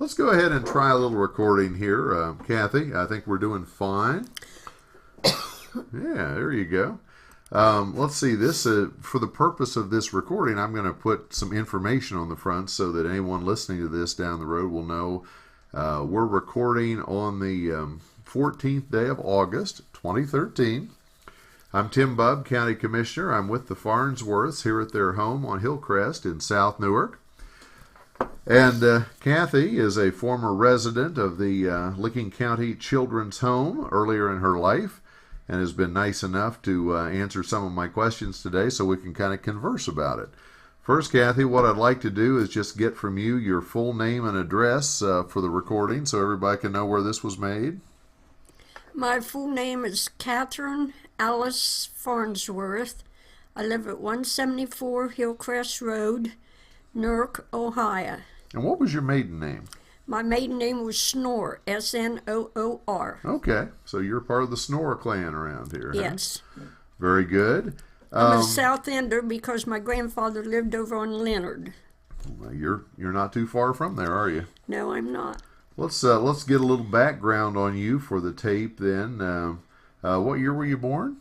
Let's go ahead and try a little recording here. Kathy, I think we're doing fine. Yeah, there you go. Let's see, this for the purpose of this recording, I'm going to put some information on the front so that anyone listening to this down the road will know we're recording on the 14th day of August, 2013. I'm Tim Bubb, County Commissioner. I'm with the Farnsworths here at their home on Hillcrest in South Newark. And Kathy is a former resident of the Licking County Children's Home earlier in her life and has been nice enough to answer some of my questions today so we can kind of converse about it. First, Kathy, what I'd like to do is just get from you your full name and address for the recording so everybody can know where this was made. My full name is Catherine Alice Farnsworth. I live at 174 Hillcrest Road, Newark, Ohio. And what was your maiden name? My maiden name was Snoor, S-N-O-O-R. Okay, so you're part of the Snore clan around here. Yes. Huh? Very good. I'm a South Ender because my grandfather lived over on Leonard. Well, you're not too far from there, are you? No, I'm not. Let's get a little background on you for the tape then. What year were you born?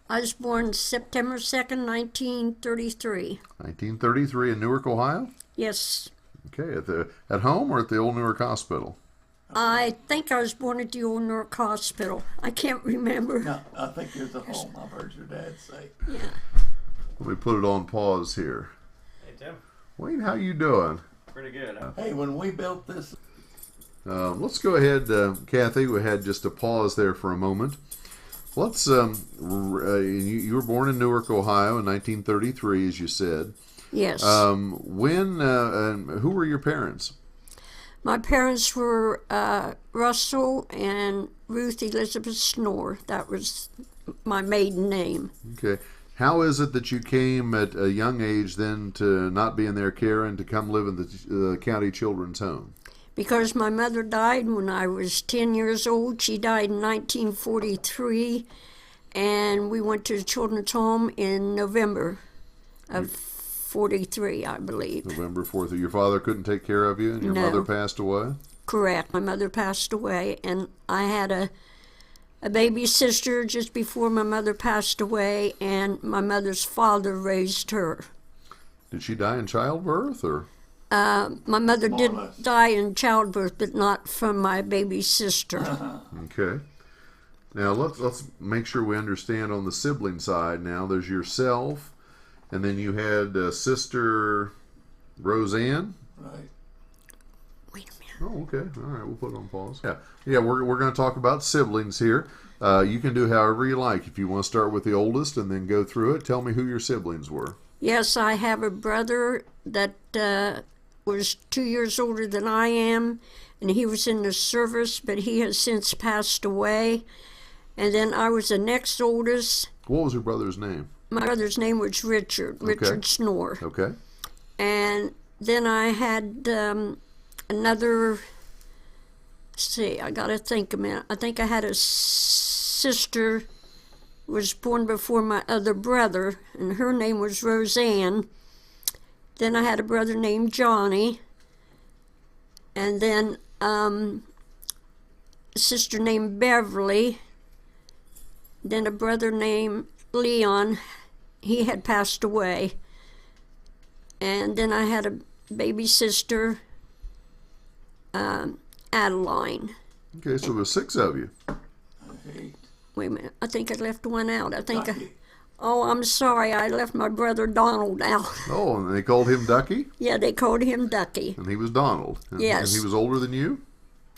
I was born September 2nd, 1933. 1933 in Newark, Ohio? Yes. Okay, at home or at the Old Newark Hospital? I think I was born at the Old Newark Hospital. I can't remember. No, I think it was at home. I've heard your dad say. Yeah. Let me put it on pause here. Hey, Tim. Wayne, how you doing? Pretty good, huh? Hey, when we built this... Let's go ahead, Kathy. We had just a pause there for a moment. Let's. You were born in Newark, Ohio, in 1933, as you said. Yes. When? Who were your parents? My parents were Russell and Ruth Elizabeth Snoor. That was my maiden name. Okay. How is it that you came at a young age then to not be in their care and to come live in the county children's home? Because my mother died when I was 10 years old. She died in 1943, and we went to the children's home in November of 43, I believe. November 4th. Your father couldn't take care of you, and your mother passed away? Correct. My mother passed away, and I had a baby sister just before my mother passed away, and my mother's father raised her. Did she die in childbirth, or? My mother did die in childbirth, but not from my baby sister. Okay. Now let's make sure we understand on the sibling side. Now there's yourself, and then you had sister Roseanne. Right. Wait a minute. Oh, okay. All right, we'll put it on pause. Yeah. We're going to talk about siblings here. You can do however you like. If you want to start with the oldest and then go through it, tell me who your siblings were. Yes, I have a brother that was 2 years older than I am, and he was in the service, but he has since passed away. And then I was the next oldest. What was your brother's name? My brother's name was Richard Snoor. Okay. And then I had another, I got to think a minute. I think I had a sister was born before my other brother, and her name was Roseanne. Then I had a brother named Johnny, and then a sister named Beverly, then a brother named Leon. He had passed away. And then I had a baby sister, Adeline. Okay, so there's 6 of you. Wait a minute, I think I left one out. Oh, I'm sorry, I left my brother Donald out. Oh, and they called him Ducky? Yeah, they called him Ducky. And he was Donald? Yes. And he was older than you?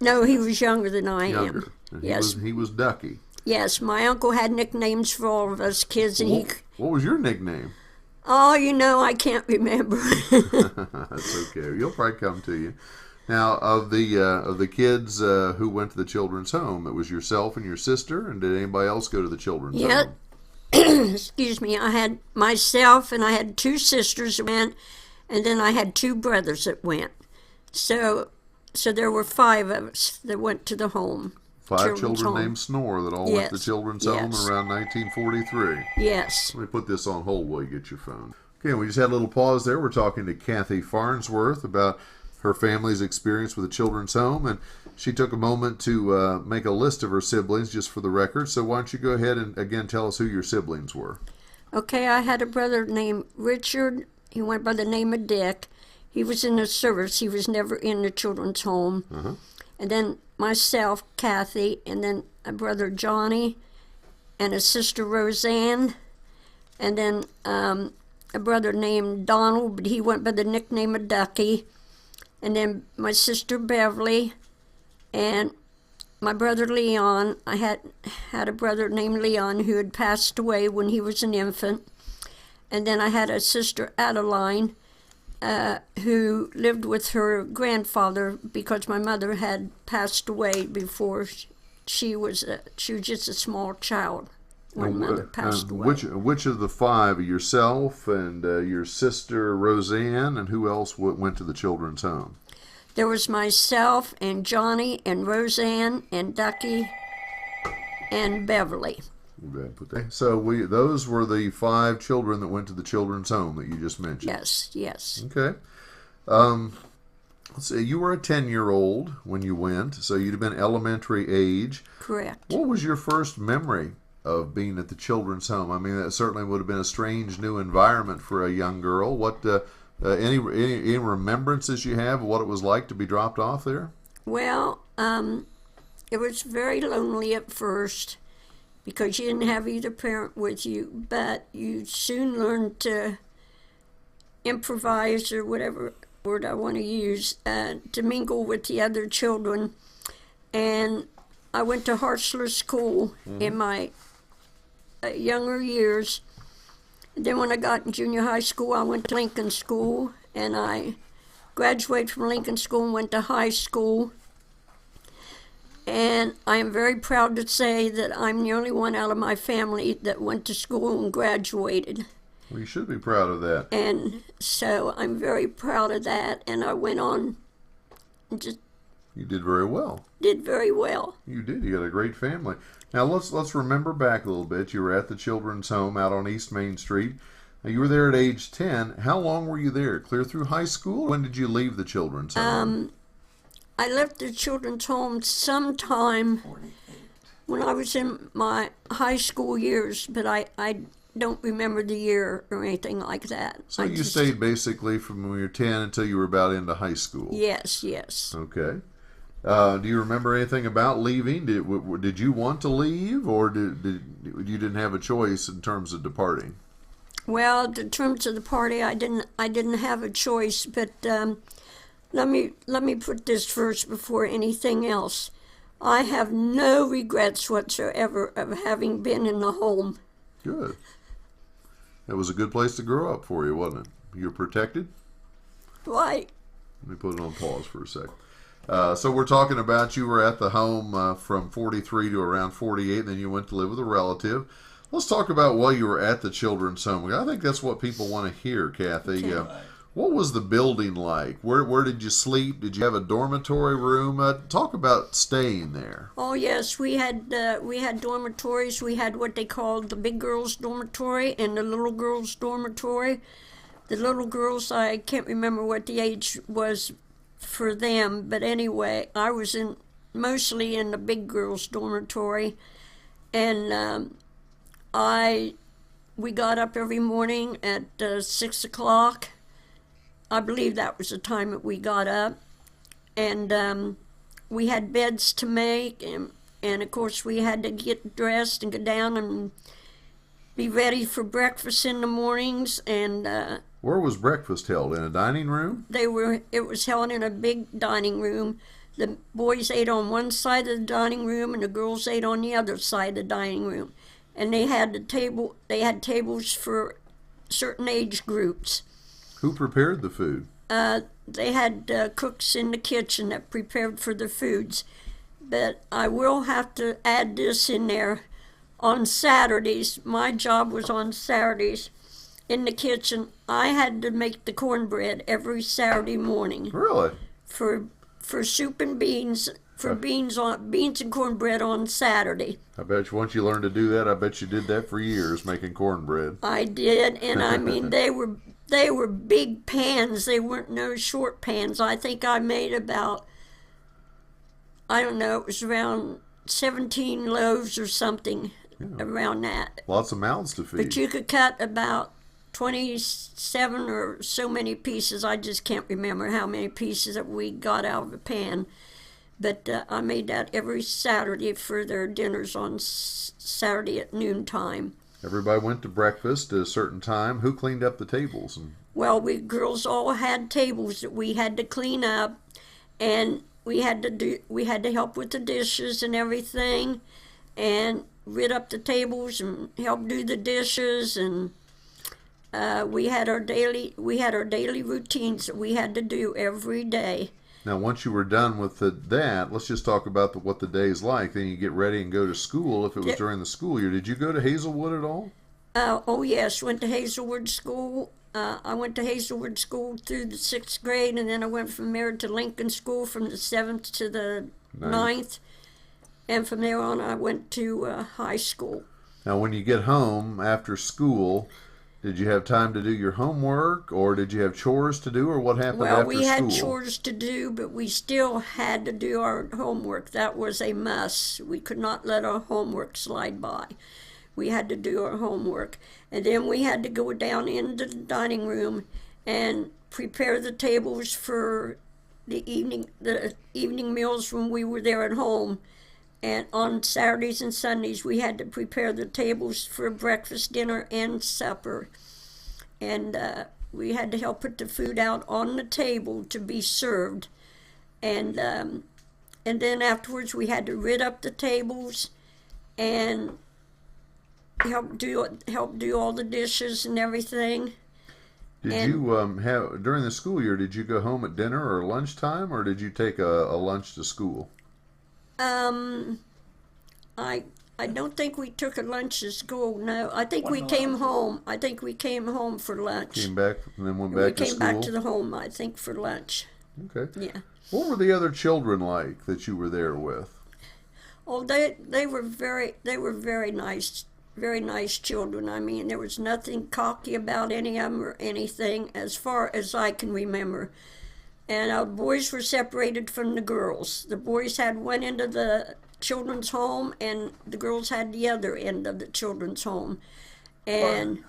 No, he was younger than I Younger. am. And Yes. He was Ducky. Yes, my uncle had nicknames for all of us kids, and What was your nickname? Oh, I can't remember. That's okay. You'll probably come to you. Now, of the kids who went to the children's home, it was yourself and your sister, and did anybody else go to the children's home? Excuse me. I had myself, and I had 2 sisters that went, and then I had 2 brothers that went. So there were 5 of us that went to the home. 5 children named Snore that all went to the children's home around 1943. Yes. Let me put this on hold while you get your phone. Okay, we just had a little pause there. We're talking to Kathy Farnsworth about her family's experience with the children's home, and she took a moment to make a list of her siblings just for the record. So why don't you go ahead and again tell us who your siblings were? Okay, I had a brother named Richard. He went by the name of Dick. He was in the service. He was never in the children's home. Uh-huh. And then myself, Kathy, and then a brother Johnny, and a sister Roseanne, and then a brother named Donald, but he went by the nickname of Ducky, and then my sister Beverly, and my brother Leon. I had a brother named Leon who had passed away when he was an infant, and then I had a sister Adeline who lived with her grandfather because my mother had passed away before she was just a small child when mother passed away. Which of the five, yourself and your sister Roseanne, and who else went to the children's home? There was myself and Johnny and Roseanne and Ducky and Beverly. So those were the 5 children that went to the children's home that you just mentioned. Yes. Okay. Let's see. You were a 10-year-old when you went, so you'd have been elementary age. Correct. What was your first memory of being at the children's home? I mean, that certainly would have been a strange new environment for a young girl. What any remembrances you have of what it was like to be dropped off there? Well, it was very lonely at first because you didn't have either parent with you, but you soon learned to improvise, or whatever word I want to use, to mingle with the other children. And I went to Hartzler School in my younger years. Then when I got in junior high school, I went to Lincoln School, and I graduated from Lincoln School and went to high school. And I am very proud to say that I'm the only one out of my family that went to school and graduated. Well, you should be proud of that. And so I'm very proud of that, and I went on and just You did very well. did very well. You did. You got a great family. Now let's remember back a little bit. You were at the children's home out on East Main Street. Now, you were there at age 10. How long were you there? Clear through high school? When did you leave the children's home? I left the children's home sometime 48. when I was in my high school years, but I don't remember the year or anything like that. So you stayed basically from when you were 10 until you were about into high school? Yes. Okay. Do you remember anything about leaving? Did you want to leave, or did you didn't have a choice in terms of departing? Well, in terms of the party, I didn't have a choice, but let me put this first before anything else. I have no regrets whatsoever of having been in the home. Good. It was a good place to grow up for you, wasn't it? You're protected? Right. Let me put it on pause for a sec. So we're talking about you were at the home from 43 to around 48, and then you went to live with a relative. Let's talk about while you were at the children's home. I think that's what people want to hear, Kathy. What was the building like? Where did you sleep? Did you have a dormitory room? Talk about staying there. Oh yes, we had dormitories. We had what they called the big girls' dormitory and the little girls' dormitory. The little girls, I can't remember what the age was for them, but anyway, I was mostly in the big girls' dormitory, and we got up every morning at 6 o'clock. I believe that was the time that we got up, and we had beds to make, and of course we had to get dressed and go down and be ready for breakfast in the mornings. And where was breakfast held? In a dining room? It was held in a big dining room. The boys ate on one side of the dining room, and the girls ate on the other side of the dining room. And they had tables for certain age groups. Who prepared the food? They had cooks in the kitchen that prepared for the foods. But I will have to add this in there. On Saturdays, my job was on Saturdays in the kitchen. I had to make the cornbread every Saturday morning. Really? For soup and beans for beans and cornbread on Saturday. I bet you once you learned to do that, I bet you did that for years, making cornbread. I did, and I mean they were big pans. They weren't no short pans. I think I made about, I don't know, it was around 17 loaves or something, around that. Lots of mouths to feed. But you could cut about 27 or so many pieces. I just can't remember how many pieces that we got out of a pan. But I made that every Saturday for their dinners on Saturday at noontime. Everybody went to breakfast at a certain time. Who cleaned up the tables? Well, we girls all had tables that we had to clean up, and we had to help with the dishes and everything, and rid up the tables and help do the dishes, and we had our daily routines that we had to do every day. Now, once you were done with that, let's just talk about what the day's like. Then you get ready and go to school. If it was during the school year, did you go to Hazelwood at all? Oh yes, went to Hazelwood School. I went to Hazelwood School through the 6th grade, and then I went from there to Lincoln School from the 7th to the 9th. And from there on I went to high school. Now, when you get home after school, did you have time to do your homework, or did you have chores to do, or what happened after school? Well, we had chores to do, but we still had to do our homework. That was a must. We could not let our homework slide by. We had to do our homework. And then we had to go down into the dining room and prepare the tables for the evening meals when we were there at home. And on Saturdays and Sundays, we had to prepare the tables for breakfast, dinner, and supper. And we had to help put the food out on the table to be served. And then afterwards, we had to rid up the tables and help do all the dishes and everything. Did you have during the school year? Did you go home at dinner or lunchtime, or did you take a lunch to school? I don't think we took a lunch to school. No, I think we came home. I think we came home for lunch. Came back and then went back to school. We came back to the home, I think, for lunch. Okay. Yeah. What were the other children like that you were there with? Oh, they were very nice children. I mean, there was nothing cocky about any of them or anything, as far as I can remember. And our boys were separated from the girls. The boys had one end of the children's home, and the girls had the other end of the children's home. And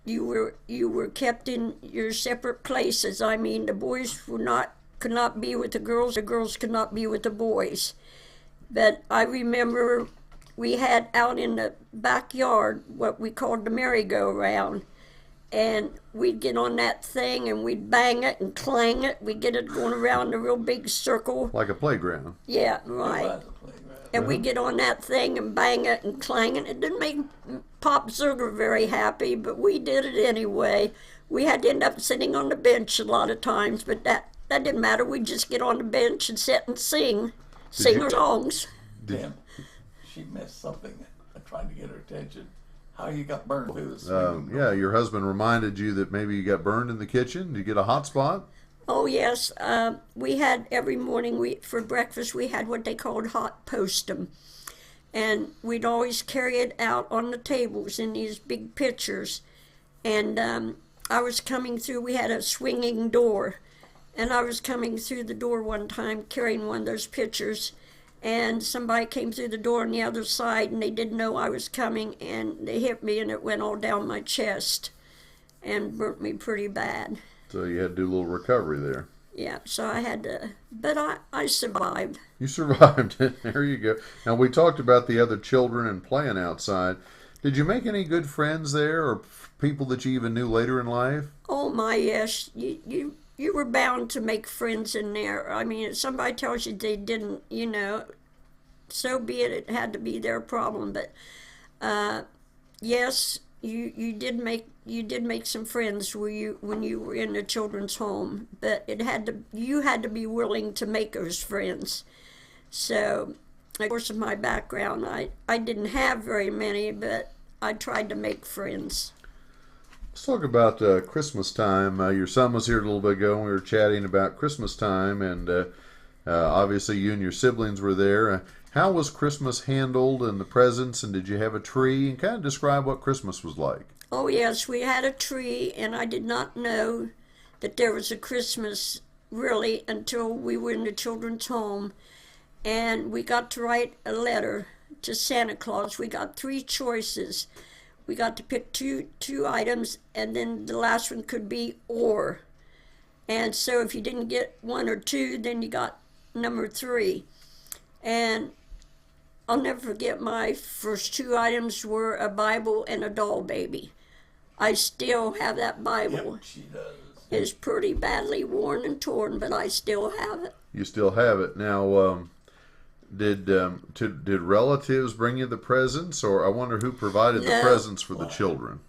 you were kept in your separate places. I mean, the boys could not be with the girls could not be with the boys. But I remember we had out in the backyard what we called the merry-go-round. And we'd get on that thing and we'd bang it and clang it. We'd get it going around a real big circle. Like a playground. Yeah, right. And we'd get on that thing and bang it and clang it. It didn't make Pop Zerger very happy, but we did it anyway. We had to end up sitting on the bench a lot of times, but that didn't matter. We'd just get on the bench and sit and sing our songs. Damn, she missed something. I tried to get her attention. How you got burned? Yeah, your husband reminded you that maybe you got burned in the kitchen. Did you get a hot spot? Oh yes, we had every morning for breakfast we had what they called hot postum, and we'd always carry it out on the tables in these big pitchers. And I was coming through. We had a swinging door, and I was coming through the door one time carrying one of those pitchers. And somebody came through the door on the other side, and they didn't know I was coming, and they hit me, and it went all down my chest and burnt me pretty bad. So you had to do a little recovery there. Yeah, so I had to, but I survived. You survived it. There you go. Now, we talked about the other children and playing outside. Did you make any good friends there, or people that you even knew later in life? Oh, my, yes. You were bound to make friends in there. I mean, if somebody tells you they didn't, so be it. It had to be their problem. But yes, you did make some friends when you were in the children's home. But you had to be willing to make those friends. So, of course, of my background, I didn't have very many, but I tried to make friends. Let's talk about Christmas time. Your son was here a little bit ago, and we were chatting about Christmas time, and Obviously, you and your siblings were there. How was Christmas handled and the presents, and did you have a tree? And kind of describe what Christmas was like. Oh, yes, we had a tree, and I did not know that there was a Christmas really until we were in the children's home, and we got to write a letter to Santa Claus. We got three choices. We got to pick two items, and then the last one could be or. And so if you didn't get one or two, then you got number three. And I'll never forget, my first two items were a Bible and a doll baby. I still have that Bible. Yep, she does. It's pretty badly worn and torn, but I still have it. You still have it now. Did relatives bring you the presents, or I wonder who provided the No. presents for the children?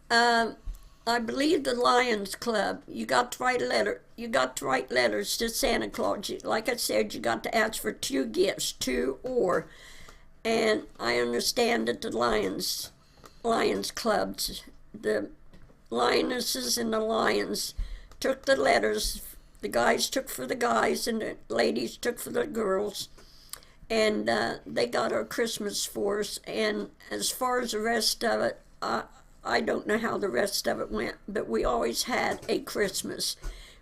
I believe the Lions Club. You got to write a letter. You got to write letters to Santa Claus. Like I said, you got to ask for two gifts, two or. And I understand that the Lions clubs, the lionesses and the lions, took the letters. The guys took for the guys, and the ladies took for the girls. And they got our Christmas for us. And as far as the rest of it, I don't know how the rest of it went, but we always had a Christmas.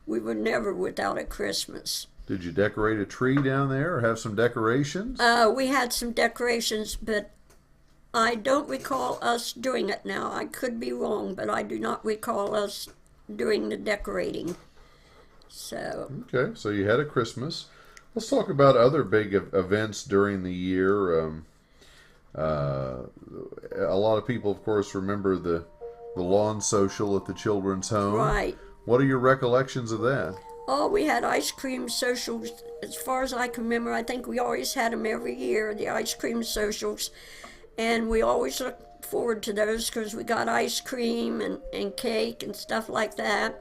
We were never without a Christmas. Did you decorate a tree down there, or have some decorations? We had some decorations, but I don't recall us doing it now. I could be wrong, but I do not recall us doing the decorating. So. Okay, so you had a Christmas. Let's talk about other big events during the year. A lot of people, of course, remember the lawn social at the children's home. Right. What are your recollections of that? Oh, we had ice cream socials. As far as I can remember, I think we always had them every year, the ice cream socials. And we always looked forward to those because we got ice cream and cake and stuff like that.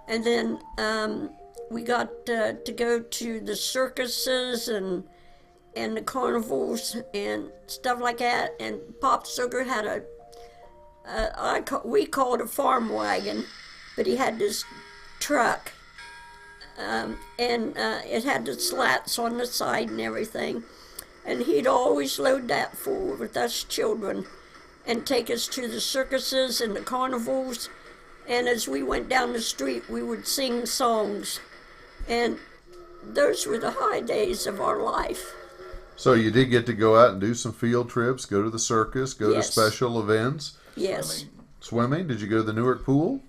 And then we got to go to the circuses and the carnivals and stuff like that. And Pop Sugar had we called it a farm wagon, but he had this truck. And it had the slats on the side and everything. And he'd always load that full with us children and take us to the circuses and the carnivals. And as we went down the street, we would sing songs. And those were the high days of our life. So you did get to go out and do some field trips, go to the circus, go Yes. to special events. Yes. Swimming? Did you go to the Newark pool?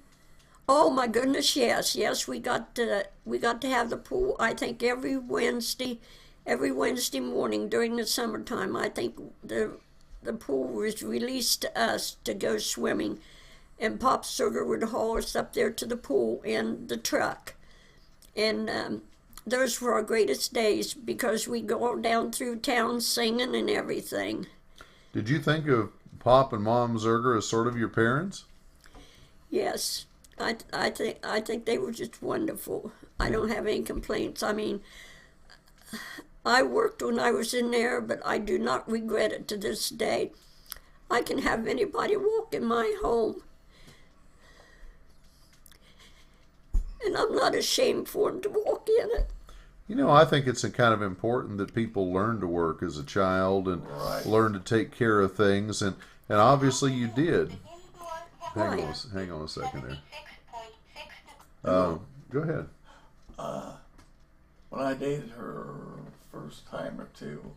Oh my goodness, yes. Yes, we got to have the pool, I think, every Wednesday morning during the summertime. I think the pool was released to us to go swimming. And Pop Sugar would haul us up there to the pool in the truck. And those were our greatest days because we go down through town singing and everything. Did you think of Pop and Mom Zerger as sort of your parents? Yes, I think they were just wonderful. I don't have any complaints. I mean, I worked when I was in there, but I do not regret it to this day. I can have anybody walk in my home, and I'm not ashamed for them to walk in it. You know, I think it's kind of important that people learn to work as a child and Right. learn to take care of things, and obviously you did. Right. Hang on a second there. Go ahead. When I dated her first time or two,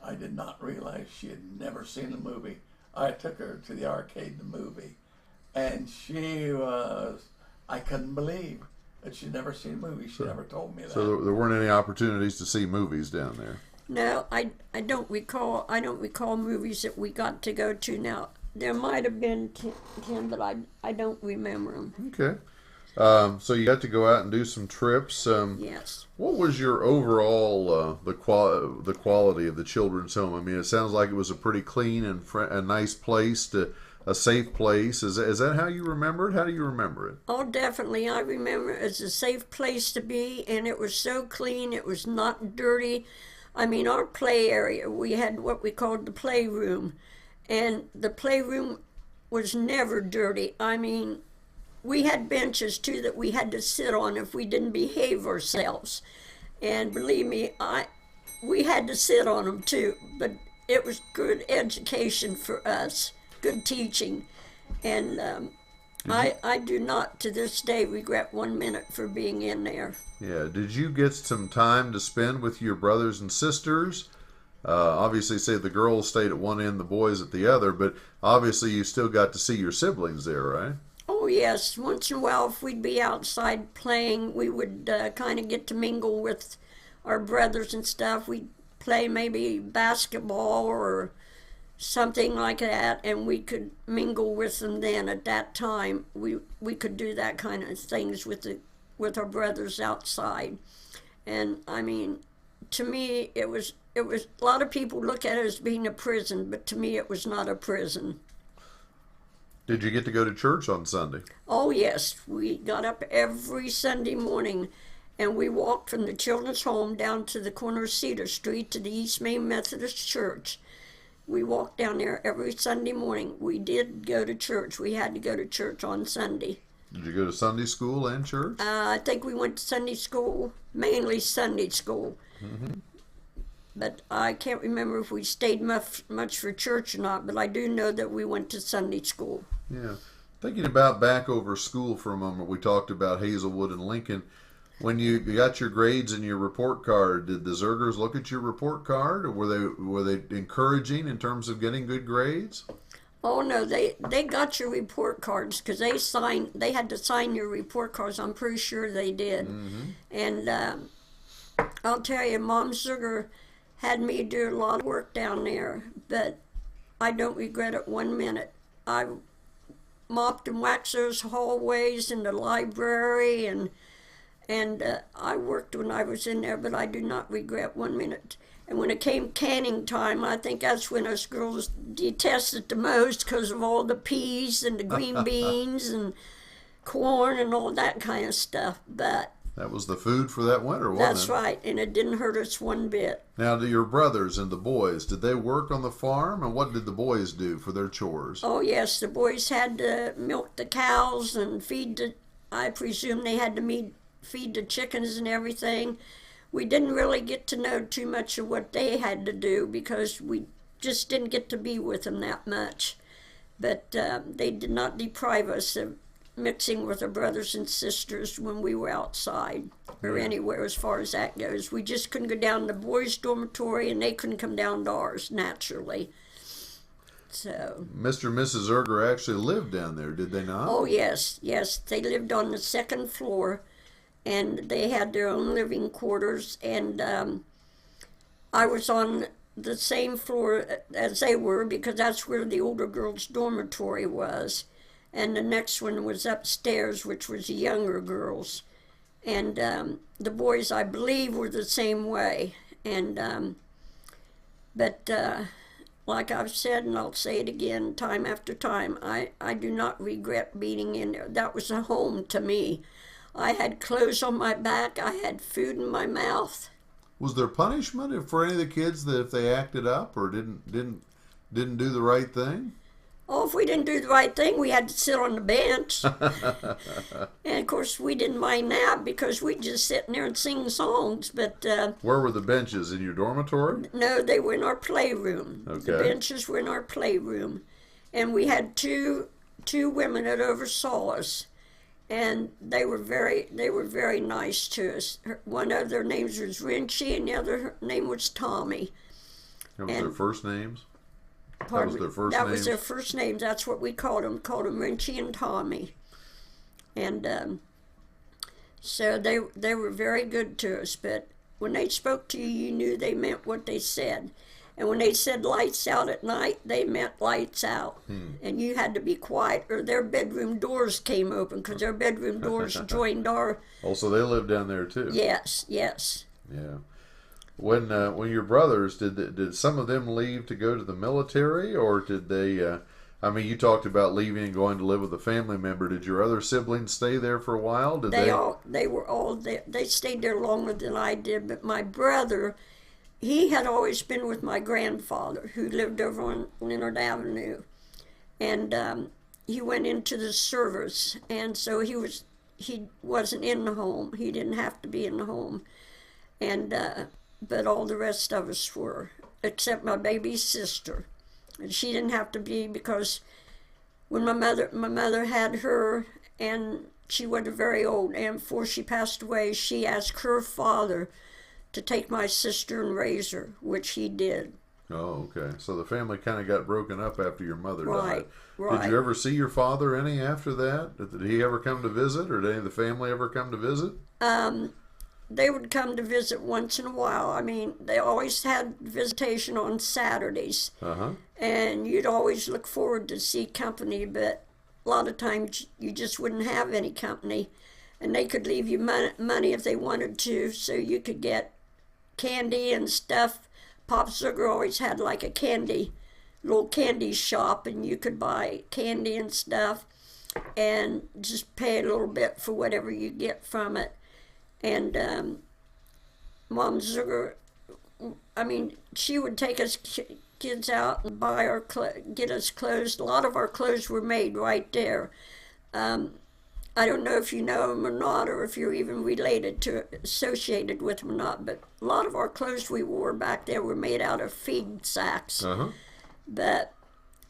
I did not realize she had never seen the movie. I took her to the arcade, the movie, and I couldn't believe that she'd never seen a movie. She never told me that. So there weren't any opportunities to see movies down there. No, I don't recall. I don't recall movies that we got to go to. Now there might have been 10, but I don't remember them. Okay. So you got to go out and do some trips. Yes. What was your overall the quality of the children's home? I mean, it sounds like it was a pretty clean and a nice place, a safe place. Is that how you remember it? How do you remember it? Oh, definitely. I remember it as a safe place to be, and it was so clean. It was not dirty. I mean, our play area, we had what we called the playroom, and the playroom was never dirty. I mean, we had benches, too, that we had to sit on if we didn't behave ourselves. And believe me, we had to sit on them too, but it was good education for us, good teaching. And I do not to this day regret 1 minute for being in there. Yeah. Did you get some time to spend with your brothers and sisters? Obviously, say the girls stayed at one end, the boys at the other, but obviously you still got to see your siblings there, right? Oh, yes. Once in a while, if we'd be outside playing, we would kind of get to mingle with our brothers and stuff. We'd play maybe basketball or something like that, and we could mingle with them then. At that time, we could do that kind of things with our brothers outside. And I mean, to me, it was a lot of people look at it as being a prison, but to me, it was not a prison. Did you get to go to church on Sunday? Oh, yes. We got up every Sunday morning and we walked from the children's home down to the corner of Cedar Street to the East Main Methodist Church. We walked down there every Sunday morning. We did go to church. We had to go to church on Sunday. Did you go to Sunday school and church? I think we went to Sunday school, mainly Sunday school. Mm-hmm. But I can't remember if we stayed much for church or not, but I do know that we went to Sunday school. Yeah. Thinking about back over school for a moment, we talked about Hazelwood and Lincoln. When you got your grades and your report card, did the Zergers look at your report card, or were they encouraging in terms of getting good grades? Oh no, they got your report cards because they had to sign your report cards. I'm pretty sure they did. Mm-hmm. And I'll tell you, Mom Zerger had me do a lot of work down there, but I don't regret it 1 minute. I mopped and waxed those hallways in the library, and I worked when I was in there, but I do not regret 1 minute. And when it came canning time, I think that's when us girls detested the most because of all the peas and the green beans and corn and all that kind of stuff. But that was the food for that winter, wasn't it? that's right, and it didn't hurt us one bit. Now, do your brothers and the boys, did they work on the farm, and what did the boys do for their chores? Oh, yes, the boys had to milk the cows and I presume they had to feed the chickens and everything. We didn't really get to know too much of what they had to do because we just didn't get to be with them that much. But they did not deprive us of mixing with our brothers and sisters when we were outside or anywhere as far as that goes. We just couldn't go down to the boys' dormitory and they couldn't come down to ours, naturally. So Mr. and Mrs. Zerger actually lived down there, did they not? oh, yes, they lived on the second floor, and they had their own living quarters, and I was on the same floor as they were because that's where the older girls' dormitory was, and the next one was upstairs, which was the younger girls, and the boys, I believe, were the same way, and but like I've said, and I'll say it again time after time, I do not regret being in there. That was a home to me. I had clothes on my back. I had food in my mouth. Was there punishment for any of the kids that if they acted up or didn't do the right thing? Oh, if we didn't do the right thing, we had to sit on the bench. And of course, we didn't mind that because we'd just sit in there and sing songs. But where were the benches, in your dormitory? no, they were in our playroom. Okay. The benches were in our playroom, and we had two women that oversaw us. And they were very nice to us. One of their names was Rinchie, and the other name was Tommy. That was their first names? Pardon That was their first That names? was their first names. That's what we called them. Called them Rinchie and Tommy. And so they were very good to us. But when they spoke to you, you knew they meant what they said. And when they said lights out at night, they meant lights out. And you had to be quiet or their bedroom doors came open because their bedroom doors joined our... Oh, so they lived down there too? Yes. Yeah. When your brothers, did some of them leave to go to the military, or did they... I mean, you talked about leaving and going to live with a family member. Did your other siblings stay there for a while? They were all there. They stayed there longer than I did, but my brother... He had always been with my grandfather, who lived over on Leonard Avenue, and he went into the service, and so he wasn't in the home. He didn't have to be in the home, and but all the rest of us were, except my baby sister, and she didn't have to be because when my mother had her, and she was very old, and before she passed away, she asked her father to take my sister and raise her, which he did. Oh, okay. So the family kind of got broken up after your mother died. Right. Did you ever see your father any after that? Did he ever come to visit, or did any of the family ever come to visit? They would come to visit once in a while. I mean, they always had visitation on Saturdays, and you'd always look forward to see company, but a lot of times you just wouldn't have any company, and they could leave you money if they wanted to, so you could get candy and stuff. Pop Sugar always had like a little candy shop, and you could buy candy and stuff and just pay a little bit for whatever you get from it. And Mom Sugar, I mean, she would take us kids out and get us clothes. A lot of our clothes were made right there. I don't know if you know them or not, or if you're even associated with them or not, but a lot of our clothes we wore back there were made out of feed sacks. But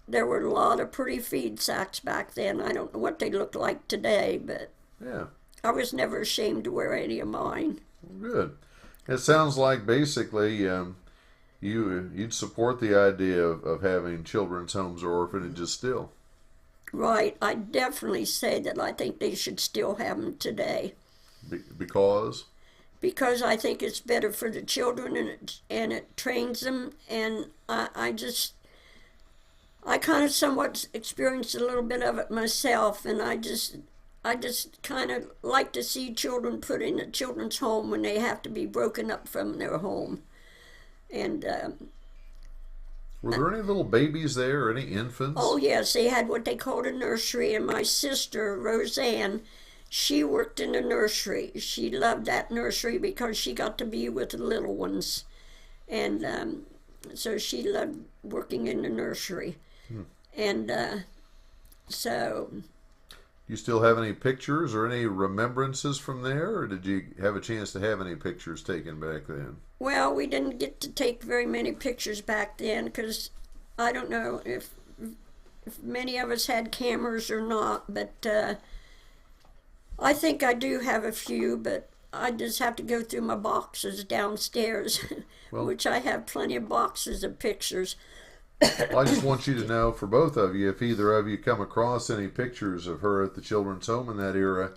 there were a lot of pretty feed sacks back then. I don't know what they look like today, but Yeah. I was never ashamed to wear any of mine. Good. It sounds like basically you'd support the idea of having children's homes or orphanages still. Right. I definitely say that I think they should still have them today. Because? Because I think it's better for the children, and it trains them, and I kind of somewhat experienced a little bit of it myself, and I just kind of like to see children put in a children's home when they have to be broken up from their home. And were there any little babies there, or any infants? oh yes, they had what they called a nursery, and my sister Roseanne, she worked in the nursery. She loved that nursery because she got to be with the little ones, and so she loved working in the nursery. And so. You still have any pictures or any remembrances from there, or did you have a chance to have any pictures taken back then? Well, we didn't get to take very many pictures back then because I don't know if many of us had cameras or not, but I think I do have a few, but I just have to go through my boxes downstairs, which I have plenty of boxes of pictures. Well, I just want you to know, for both of you, if either of you come across any pictures of her at the children's home in that era,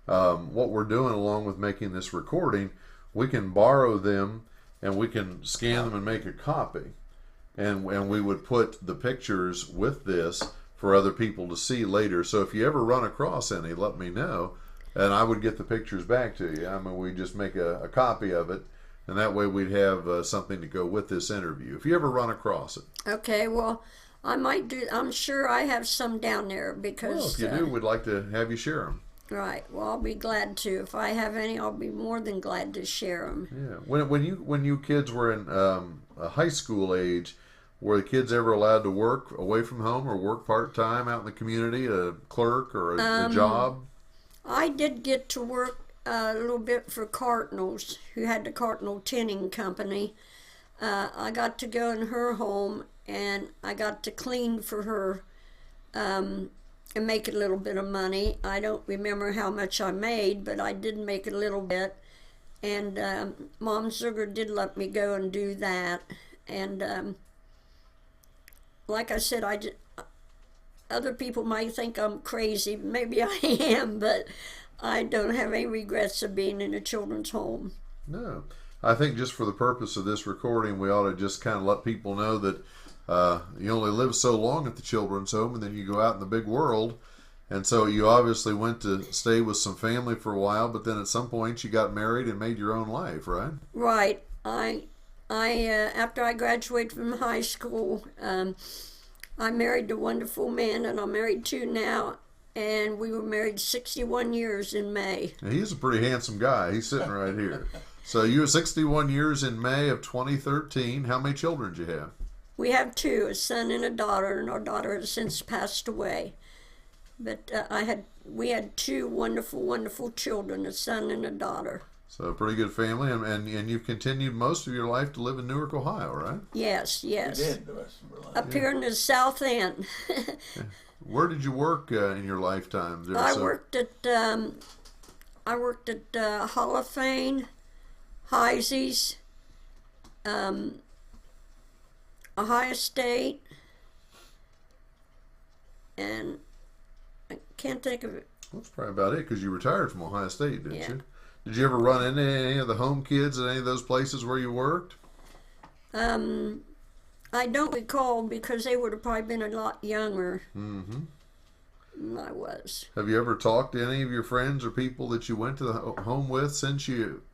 what we're doing along with making this recording, we can borrow them and we can scan them and make a copy. And we would put the pictures with this for other people to see later. So if you ever run across any, let me know, and I would get the pictures back to you. I mean, we just make a copy of it, and that way we'd have something to go with this interview if you ever run across it. Okay, well, I might do. I'm sure I have some down there because. Well, if you do, we'd like to have you share them. Right. Well, I'll be glad to. If I have any, I'll be more than glad to share them. Yeah. When you kids were in a high school age, were the kids ever allowed to work away from home or work part-time out in the community, a clerk or a job? I did get to work a little bit for Cardinals, who had the Cardinal Tinning Company. I got to go in her home, and I got to clean for her and make a little bit of money. I don't remember how much I made, but I did make a little bit. And Mom Sugar did let me go and do that. And like I said, other people might think I'm crazy. Maybe I am, but I don't have any regrets of being in a children's home. No. I think just for the purpose of this recording, we ought to just kind of let people know that you only live so long at the children's home, and then you go out in the big world. And so you obviously went to stay with some family for a while, but then at some point you got married and made your own life, right? Right. I after I graduated from high school, I married a wonderful man, and I'm married to now, and we were married 61 years in May. And he's a pretty handsome guy. He's sitting right here. So you were 61 years in May of 2013. How many children did you have? We have two, a son and a daughter, and our daughter has since passed away. But we had two wonderful, wonderful children, a son and a daughter. So a pretty good family, and you've continued most of your life to live in Newark, Ohio, right? Yes, We yes. did the rest of our life. Up here in the South End. Where did you work in your lifetime? There, I worked at Hall of Fame, Heisey's, Ohio State, and I can't think of it. That's probably about it because you retired from Ohio State, didn't Yeah. you? Did you ever run into any of the home kids at any of those places where you worked? I don't recall because they would have probably been a lot younger Mm-hmm. than I was. Have you ever talked to any of your friends or people that you went to the home with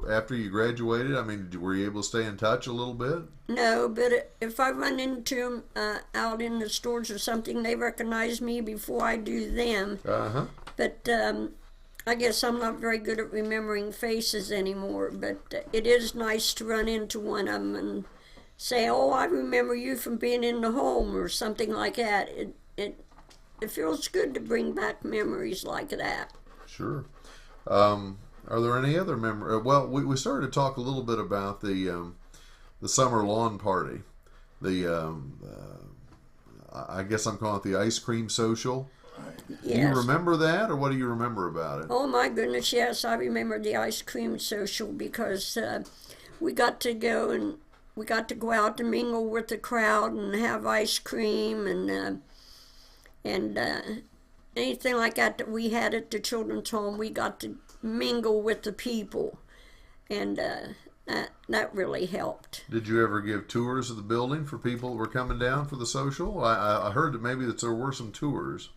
after you graduated? I mean, were you able to stay in touch a little bit? No, but if I run into them out in the stores or something, they recognize me before I do them. Uh-huh. But I guess I'm not very good at remembering faces anymore. But it is nice to run into one of them and say, "Oh, I remember you from being in the home," or something like that. It feels good to bring back memories like that. Sure. Are there any other memories? Well, we started to talk a little bit about the summer lawn party. I guess I'm calling it the ice cream social. Do you Yes. remember that, or what do you remember about it? Oh my goodness, yes, I remember the ice cream social because we got to go and we got to go out and mingle with the crowd and have ice cream and anything like that we had at the children's home. We got to mingle with the people, and that really helped. Did you ever give tours of the building for people that were coming down for the social? I heard that maybe that there were some tours.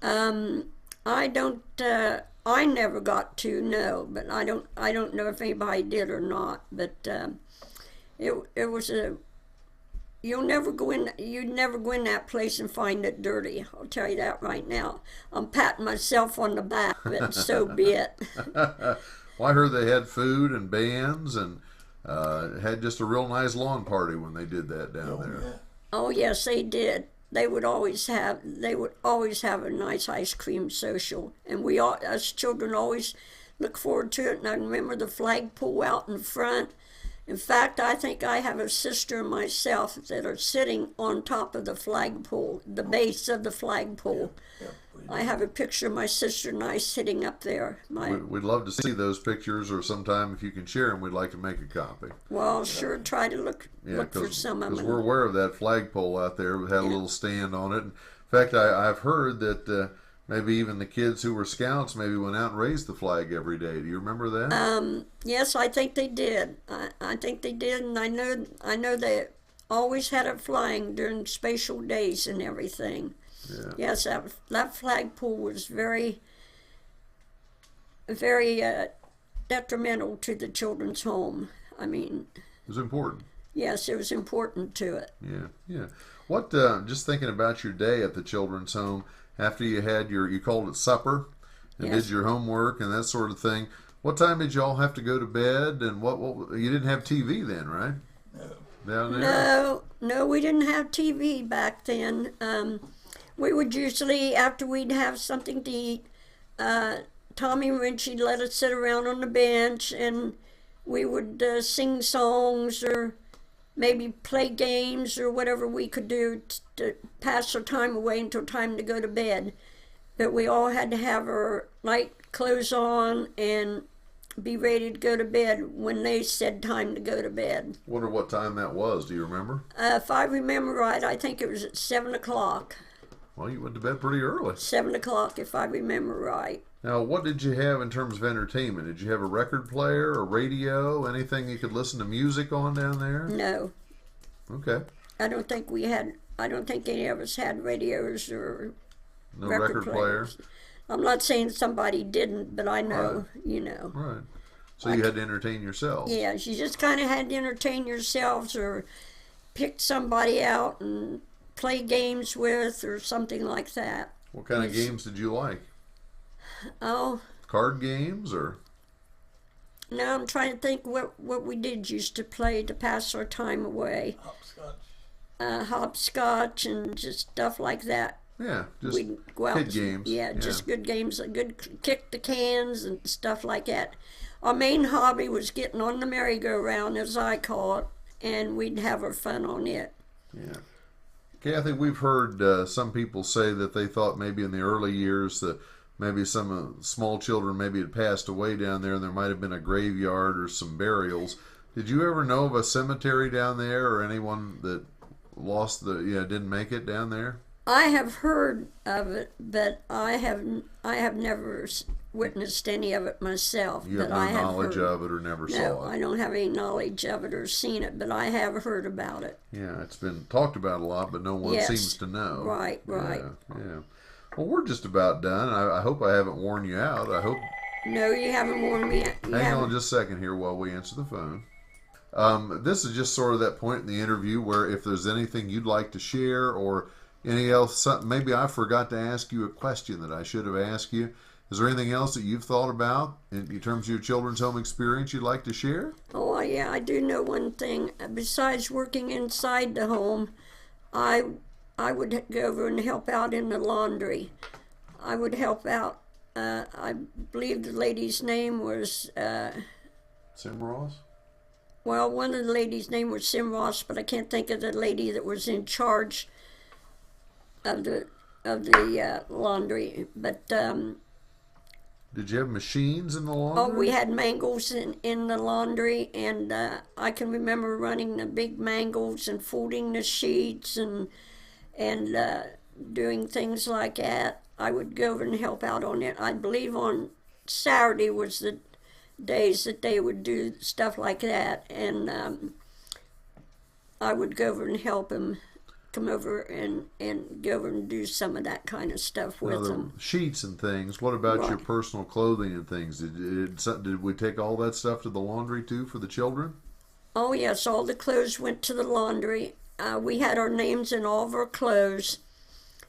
I don't. I never got to know, but I don't know if anybody did or not. But it was a. You'd never go in that place and find it dirty. I'll tell you that right now. I'm patting myself on the back, but so be it. Well, I heard they had food and bands and had just a real nice lawn party when they did that down there. Yeah. Oh yes, they did. They would always have a nice ice cream social, and we all, us children, always look forward to it. And I remember the flagpole out in front. In fact, I think I have a sister and myself that are sitting on top of the flagpole, the base of the flagpole. Yeah, I have a picture of my sister and I sitting up there. We'd love to see those pictures, or sometime if you can share them, we'd like to make a copy. Well, I'll sure try to look for some of Because them. we're aware of that flagpole out there. We had a little stand on it. In fact, I've heard that maybe even the kids who were scouts maybe went out and raised the flag every day. Do you remember that? Yes, I think they did. I think they did, and I know they always had it flying during special days and everything. Yeah. Yes, that flagpole was very, very detrimental to the children's home. I mean, It was important. yes, it was important to it. Yeah, yeah. What? Just thinking about your day at the children's home after you had you called it supper, and Yes. did your homework and that sort of thing. What time did y'all have to go to bed? And what you didn't have TV then, right? No. Down there. No, we didn't have TV back then. We would usually, after we'd have something to eat, Tommy and Richie let us sit around on the bench and we would sing songs or maybe play games or whatever we could do to pass our time away until time to go to bed. But we all had to have our light clothes on and be ready to go to bed when they said time to go to bed. Wonder what time that was. Do you remember? If I remember right, I think it was at 7 o'clock. Well, you went to bed pretty early. 7 o'clock, if I remember right. Now, what did you have in terms of entertainment? Did you have a record player, a radio, anything you could listen to music on down there? No, Okay. I don't think any of us had radios or No record record players. I'm not saying somebody didn't, but I know, you know. Right. So you had to entertain yourself. Yeah, you just kind of had to entertain yourselves or pick somebody out and play games with or something like that. What kind of games did you like? Oh, Card games or? now I'm trying to think what we did used to play to pass our time away. Hopscotch. Hopscotch and just stuff like that. Yeah, just We'd go out kid games. Yeah, just good games, good kick the cans and stuff like that. our main hobby was getting on the merry-go-round, as I call it, and we'd have our fun on it. Yeah. Kathy, we've heard some people say that they thought maybe in the early years that maybe some small children maybe had passed away down there and there might have been a graveyard or some burials. Did you ever know of a cemetery down there or anyone that didn't make it down there? I have heard of it, but I have never witnessed any of it myself. You have no knowledge of it or never saw it? No, I don't have any knowledge of it or seen it, but I have heard about it. Yeah, it's been talked about a lot, but no one seems to know. Right. Yeah. Well, we're just about done. I hope I haven't worn you out. I hope. No, you haven't worn me out. Hang on just a second here while we answer the phone. This is just sort of that point in the interview where if there's anything you'd like to share or any else, maybe I forgot to ask you a question that I should have asked you. Is there anything else that you've thought about in terms of your children's home experience you'd like to share? Oh, yeah, I do know one thing. Besides working inside the home, I would go over and help out in the laundry. I would help out. I believe the lady's name was... Sim Ross? Well, one of the ladies' name was Sim Ross, but I can't think of the lady that was in charge of the laundry. But did you have machines in the laundry? oh, we had mangles in the laundry, and I can remember running the big mangles and folding the sheets and doing things like that. I would go over and help out on it. I believe on Saturday was the days that they would do stuff like that, and I would go over and help them come over and go over and do some of that kind of stuff with them. Sheets and things. What about Right. your personal clothing and things? Did we take all that stuff to the laundry too for the children? Oh yes, all the clothes went to the laundry. We had our names in all of our clothes.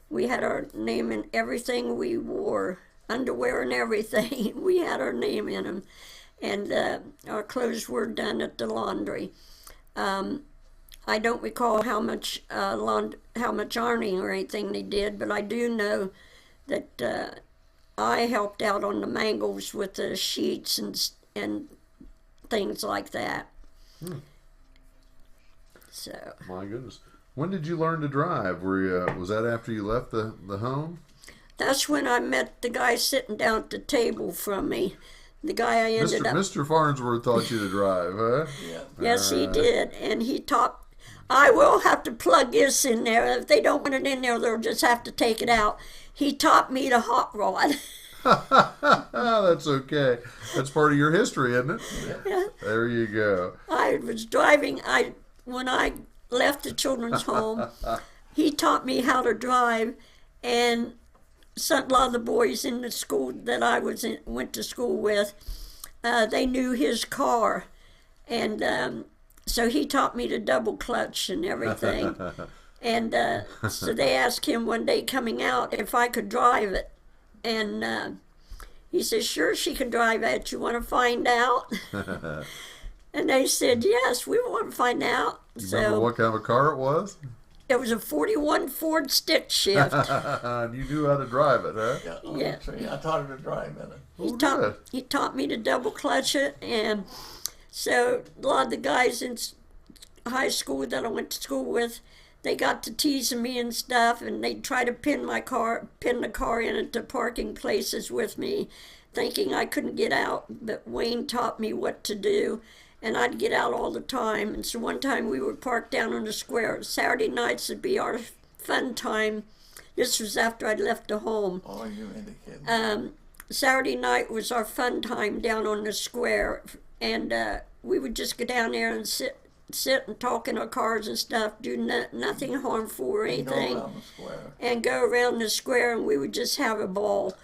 We had our name in everything we wore, underwear and everything. We had our name in them, and our clothes were done at the laundry. I don't recall how much ironing or anything they did, but I do know that I helped out on the mangles with the sheets and things like that. So. My goodness. When did you learn to drive? Was that after you left the home? That's when I met the guy sitting down at the table from me. The guy I ended up... Mr. Farnsworth taught you to drive, huh? Yeah. Yes, he did. And he taught... I will have to plug this in there. If they don't want it in there, they'll just have to take it out. He taught me to hot rod. That's okay. That's part of your history, isn't it? Yeah. There you go. I was driving... When I left the children's home, he taught me how to drive, and a lot of the boys in the school that I went to school with, they knew his car, and so he taught me to double clutch and everything. And so they asked him one day coming out if I could drive it, and he said, "Sure, she can drive it. You want to find out?" And they said, "Yes, we want to find out." Remember what kind of a car it was? It was a 41 Ford stick shift. And you knew how to drive it, huh? Yeah, Yeah. I taught her to drive in it. He taught me to double clutch it, and so a lot of the guys in high school that I went to school with, they got to teasing me and stuff, and they'd try to pin the car into parking places with me, thinking I couldn't get out. But Wayne taught me what to do, and I'd get out all the time. And so one time we would park down on the square. Saturday nights would be our fun time. This was after I'd left the home. Oh, you indicated. Saturday night was our fun time down on the square, and we would just go down there and sit and talk in our cars and stuff, do nothing harmful or anything, Go around the square. and go around the square, and we would just have a ball.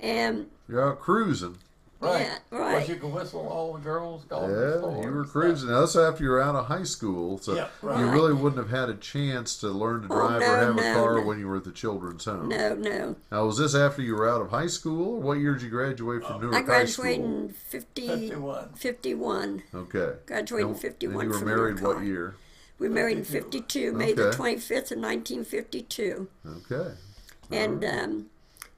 And You're out cruising. Right. Yeah, right. Of course, you can whistle all the girls. Go Yeah, you were cruising. Now, that's after you were out of high school, so Yeah, right. you really wouldn't have had a chance to learn to drive or have a car when you were at the children's home. no. Now, was this after you were out of high school? Or what year did you graduate from Newark I High graduated School? in 51. Okay. Graduated in And 51 you were from married Newark what High. year? We married in 52, May the Okay. 25th of 1952. Okay. And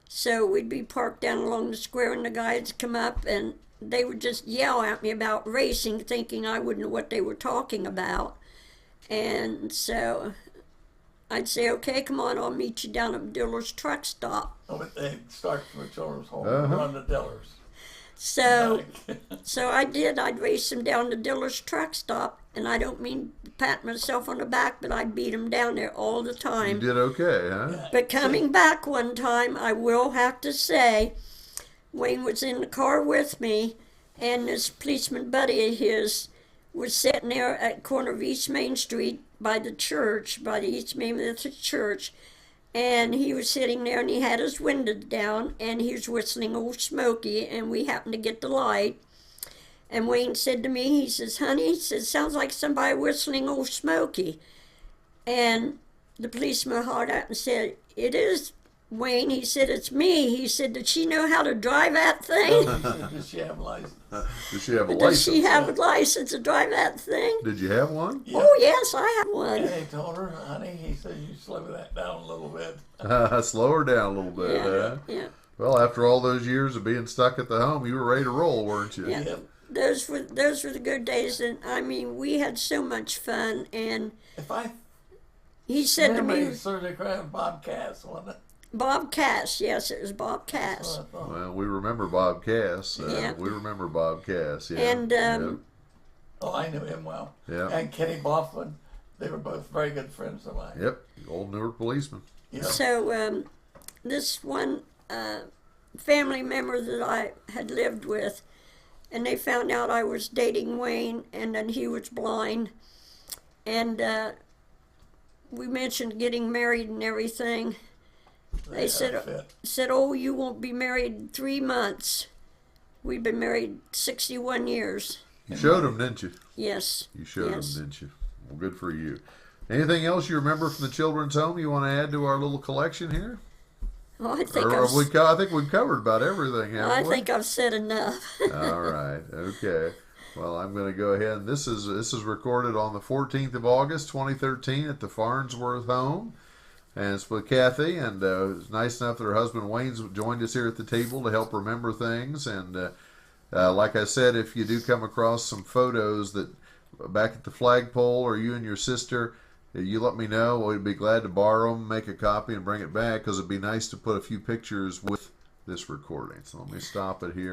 so we'd be parked down along the square, and the guys come up, and they would just yell at me about racing, thinking I wouldn't know what they were talking about. And so I'd say, okay, come on, I'll meet you down at Diller's truck stop. Oh, but they start from a children's home Uh-huh. and run to Dillers. So, so I did. I'd race them down to Diller's truck stop, and I don't mean to pat myself on the back, but I'd beat them down there all the You time. did okay, huh? But coming back one time, I will have to say, Wayne was in the car with me, and this policeman buddy of his was sitting there at the corner of East Main Street by the church, by the East Main Methodist Church, and he was sitting there and he had his windows down and he was whistling Old Smoky, and we happened to get the light. And Wayne said to me, he says, honey, he says, sounds like somebody whistling Old Smoky. And the policeman hollered out and said, it is Wayne. He said, it's me. He said, did she know how to drive that thing? Does she have a license? Did she have a Does license? she have a license to drive that thing? Did you have one? Yeah. Oh, yes, I have one. And he told her, honey, he said, you slow that down a little bit. Slow her down a little bit, Yeah, huh? yeah, Well, after all those years of being stuck at the home, you were ready to roll, weren't you? yeah. Yep. Those were the good days, and I mean, we had so much fun. And If I he said to remember, me, Surgery Crown Bob Cass, wasn't it? Bob Cass, yes, it was Bob Cass. That's what I thought. Well, we remember Bob Cass. Yeah. We remember Bob Cass, yeah. And Oh, I knew him well. Yeah. And Kenny Boffman, they were both very good friends of mine. Yep, old Newark policeman. Yep. so this one family member that I had lived with, and they found out I was dating Wayne, and then he was blind, and we mentioned getting married and everything. They had a said, fit. oh, you won't be married in 3 months. We've been married 61 years. You showed him, didn't you? Yes. You showed yes. him, didn't you? Well, good for you. Anything else you remember from the children's home you want to add to our little collection here? Well, I think Or I've, I think we've covered about everything, haven't I we? think I've said enough. All right. Okay. Well, I'm going to go ahead. And this is recorded on the 14th of August, 2013, at the Farnsworth home, and it's with Kathy. And it's nice enough that her husband Wayne's joined us here at the table to help remember things. And like I said, if you do come across some photos that back at the flagpole, or you and your sister, you let me know. We'd be glad to borrow them, make a copy, and bring it back, because it'd be nice to put a few pictures with this recording. So let me stop it here.